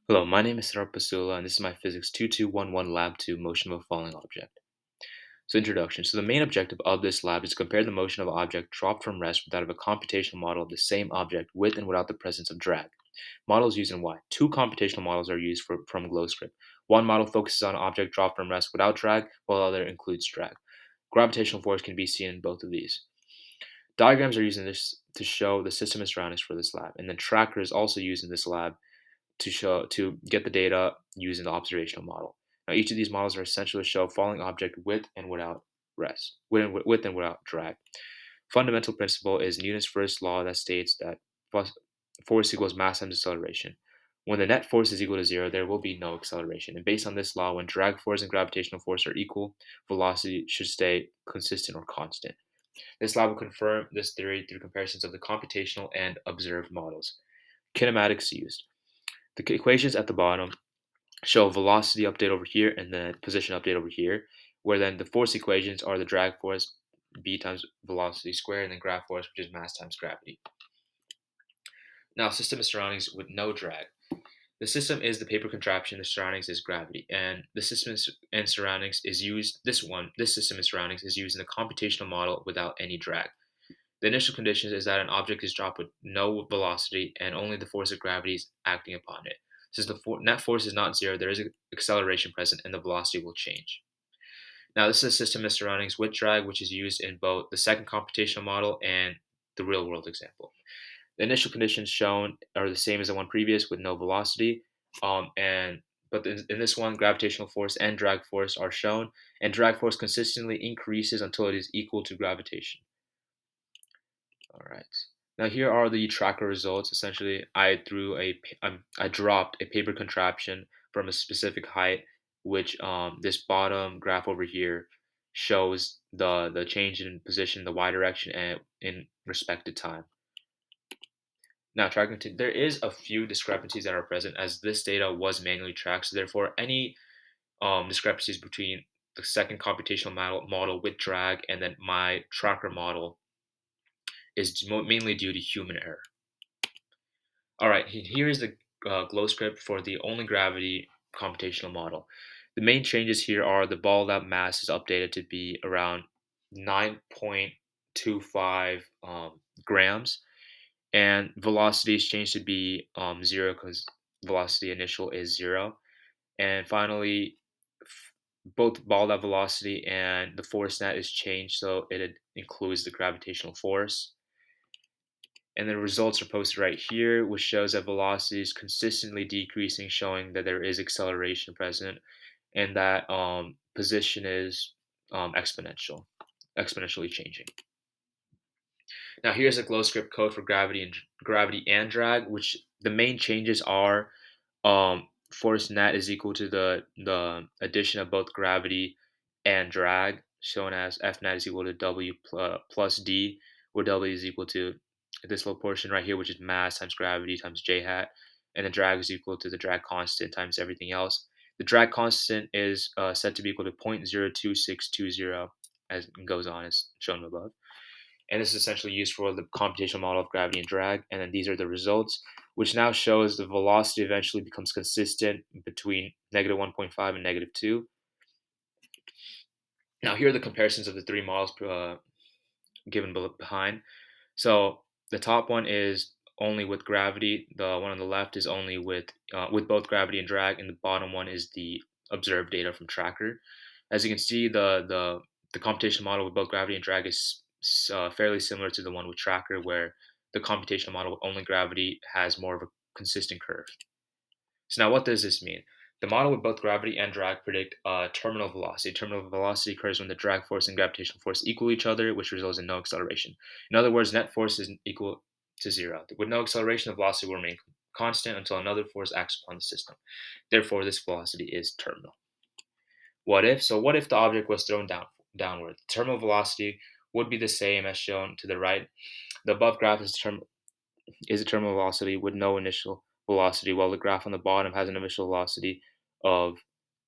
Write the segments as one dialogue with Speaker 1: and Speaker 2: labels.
Speaker 1: Hello, my name is Sarah Pasula, and this is my Physics 2211 Lab 2 Motion of a Falling Object. So, introduction. So, the main objective of this lab is to compare the motion of an object dropped from rest with that of a computational model of the same object with and without the presence of drag. Models used in Y. Two computational models are used from GlowScript. One model focuses on an object dropped from rest without drag, while the other includes drag. Gravitational force can be seen in both of these. Diagrams are used in this to show the system and surroundings for this lab, and then tracker is also used in this lab to get the data using the observational model. Now, each of these models are essential to show a falling object with and without rest, with and without drag. Fundamental principle is Newton's first law that states that force equals mass times acceleration. When the net force is equal to zero, there will be no acceleration. And based on this law, when drag force and gravitational force are equal, velocity should stay consistent or constant. This law will confirm this theory through comparisons of the computational and observed models. Kinematics used. The equations at the bottom show velocity update over here and then position update over here, where then the force equations are the drag force, b times velocity squared, and then grav force, which is mass times gravity. Now, system and surroundings with no drag. The system is the paper contraption, the surroundings is gravity, and the system and surroundings is used, this system and surroundings is used in the computational model without any drag. The initial condition is that an object is dropped with no velocity and only the force of gravity is acting upon it. Since the net force is not zero, there is an acceleration present and the velocity will change. Now, this is a system of surroundings with drag, which is used in both the second computational model and the real world example. The initial conditions shown are the same as the one previous with no velocity, but in this one, gravitational force and drag force are shown, and drag force consistently increases until it is equal to gravitation. All right. Now here are the tracker results. Essentially, I dropped a paper contraption from a specific height, which this bottom graph over here shows the change in position, the y direction, and in respect to time. Now, there is a few discrepancies that are present as this data was manually tracked. So therefore, any discrepancies between the second computational model with drag and then my tracker model is mainly due to human error. All right, here is the glow script for the only gravity computational model. The main changes here are the ball lab mass is updated to be around 9.25 grams, and velocity is changed to be zero because velocity initial is zero. And finally, both ball lab velocity and the force net is changed so it includes the gravitational force. And the results are posted right here, which shows that velocity is consistently decreasing, showing that there is acceleration present, and that position is exponentially changing. Now here's a glow script code for gravity and drag, which the main changes are force net is equal to the addition of both gravity and drag, shown as F net is equal to W plus D, where W is equal to this little portion right here, which is mass times gravity times j hat, and the drag is equal to the drag constant times everything else. The drag constant is set to be equal to 0.02620 as it goes on, as shown above. And this is essentially used for the computational model of gravity and drag. And then these are the results, which now shows the velocity eventually becomes consistent between negative 1.5 and negative 2. Now here are the comparisons of the three models given behind. So the top one is only with gravity. The one on the left is only with both gravity and drag, and the bottom one is the observed data from tracker. As you can see, the computational model with both gravity and drag is fairly similar to the one with tracker, where the computational model with only gravity has more of a consistent curve. So now what does this mean? The model with both gravity and drag predict terminal velocity. Terminal velocity occurs when the drag force and gravitational force equal each other, which results in no acceleration. In other words, net force is equal to zero. With no acceleration, the velocity will remain constant until another force acts upon the system. Therefore, this velocity is terminal. What if? So what if the object was thrown downward? The terminal velocity would be the same as shown to the right. The above graph is a terminal velocity with no initial velocity, while the graph on the bottom has an initial velocity of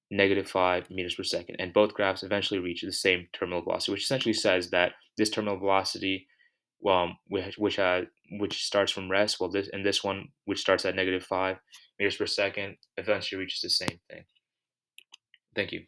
Speaker 1: negative 5 meters per second. And both graphs eventually reach the same terminal velocity, which essentially says that this terminal velocity, which which starts from rest, while this one, which starts at -5 meters per second, eventually reaches the same thing. Thank you.